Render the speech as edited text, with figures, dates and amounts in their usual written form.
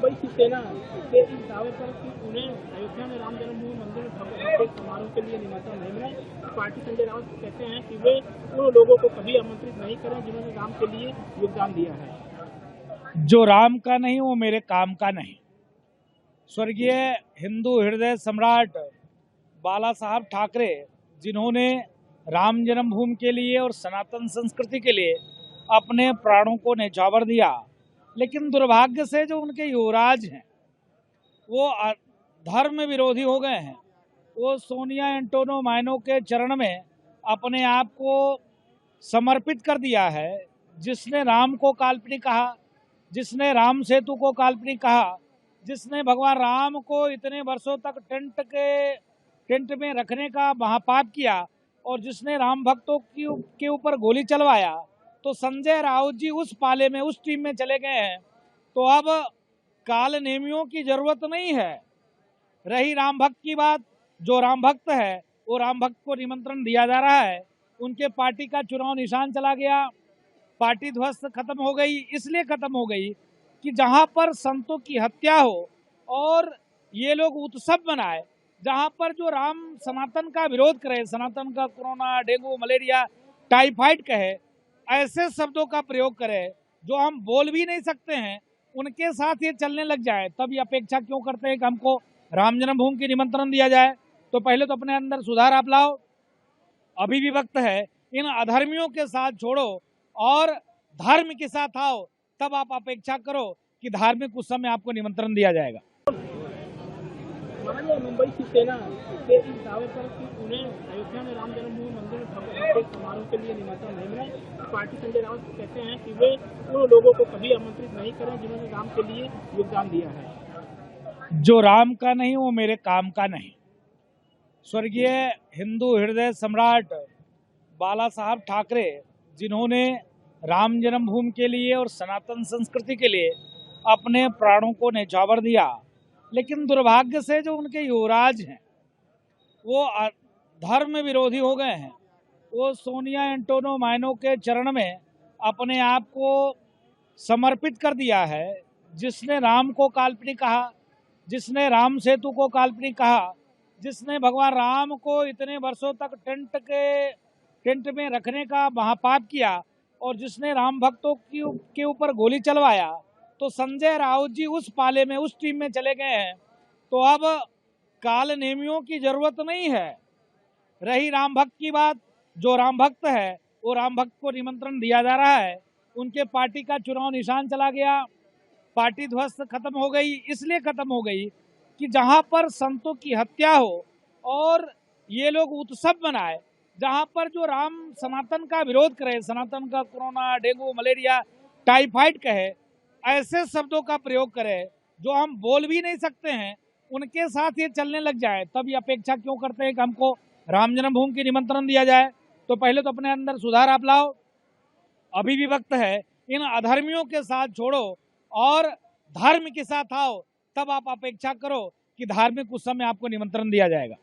मुंबई शिवसेना के इस दावे पर कि उन्हें अयोध्या में राम जन्मभूमि मंदिर में भव्य समारोह के लिए निमंत्रण नहीं मिला। पार्टी संजय राउत कहते हैं कि वे उन लोगों को कभी आमंत्रित नहीं करें जिन्होंने राम के लिए योगदान दिया है। जो राम का नहीं वो मेरे काम का नहीं। स्वर्गीय हिंदू हृदय सम्राट बाला साहब ठाकरे, जिन्होंने राम जन्मभूमि के लिए और सनातन संस्कृति के लिए अपने प्राणों को न्यौछावर दिया, लेकिन दुर्भाग्य से जो उनके युवराज हैं वो धर्म विरोधी हो गए हैं। वो सोनिया एंटोनो माइनो के चरण में अपने आप को समर्पित कर दिया है। जिसने राम को काल्पनिक कहा, जिसने राम सेतु को काल्पनिक कहा, जिसने भगवान राम को इतने वर्षों तक टेंट में रखने का महापाप किया और जिसने राम भक्तों के ऊपर गोली चलवाया, तो संजय राउत जी उस पाले में, उस टीम में चले गए हैं। तो अब काल नेमियों की जरूरत नहीं है। रही राम भक्त की बात, जो राम भक्त है वो राम भक्त को निमंत्रण दिया जा रहा है। उनके पार्टी का चुनाव निशान चला गया, पार्टी ध्वस्त खत्म हो गई। इसलिए खत्म हो गई कि जहां पर संतों की हत्या हो और ये लोग उत्सव मनाए, जहां पर जो राम सनातन का विरोध करे, सनातन का कोरोना, डेंगू, मलेरिया, टाइफाइड कहे, ऐसे शब्दों का प्रयोग करे जो हम बोल भी नहीं सकते हैं, उनके साथ ये चलने लग जाए, तब ये अपेक्षा क्यों करते हैं कि हमको राम जन्मभूमि की निमंत्रण दिया जाए। तो पहले तो अपने अंदर सुधार आप लाओ। अभी भी वक्त है, इन अधर्मियों के साथ छोड़ो और धर्म के साथ आओ, तब आप अपेक्षा करो कि धार्मिक उत्सव में आपको निमंत्रण दिया जाएगा। मुंबई शिवसेना के इस दावे पर कि उन्हें अयोध्या में राम जन्मभूमि मंदिर में भव्य समारोह के लिए निमंत्रण नहीं मिला। पार्टी संजय राउत कहते हैं कि वे उन लोगों को कभी आमंत्रित नहीं करें जिन्होंने राम के लिए योगदान दिया है। जो राम का नहीं वो मेरे काम का नहीं। स्वर्गीय हिंदू हृदय सम्राट बाला साहब ठाकरे, जिन्होंने राम जन्मभूमि के लिए और सनातन संस्कृति के लिए अपने प्राणों को न्यौछावर दिया, लेकिन दुर्भाग्य से जो उनके युवराज हैं वो धर्म विरोधी हो गए हैं। वो सोनिया एंटोनो माइनो के चरण में अपने आप को समर्पित कर दिया है। जिसने राम को काल्पनिक कहा, जिसने राम सेतु को काल्पनिक कहा, जिसने भगवान राम को इतने वर्षों तक टेंट में रखने का महापाप किया और जिसने राम भक्तों के ऊपर गोली चलवाया, तो संजय राउत जी उस पाले में, उस टीम में चले गए हैं। तो अब काल नेमियों की जरूरत नहीं है। रही राम भक्त की बात, जो राम भक्त है वो राम भक्त को निमंत्रण दिया जा रहा है। उनके पार्टी का चुनाव निशान चला गया, पार्टी ध्वस्त खत्म हो गई। इसलिए खत्म हो गई कि जहां पर संतों की हत्या हो और ये लोग उत्सव मनाए, जहां पर जो राम सनातन का विरोध करे, सनातन का कोरोना, डेंगू, मलेरिया, टाइफाइड कहे, ऐसे शब्दों का प्रयोग करे जो हम बोल भी नहीं सकते हैं, उनके साथ ये चलने लग जाए, तब ये अपेक्षा क्यों करते हैं कि हमको राम जन्मभूमि की निमंत्रण दिया जाए। तो पहले तो अपने अंदर सुधार आप लाओ। अभी भी वक्त है, इन अधर्मियों के साथ छोड़ो और धर्म के साथ आओ, तब आप अपेक्षा करो कि धार्मिक उत्सव में आपको निमंत्रण दिया जाएगा।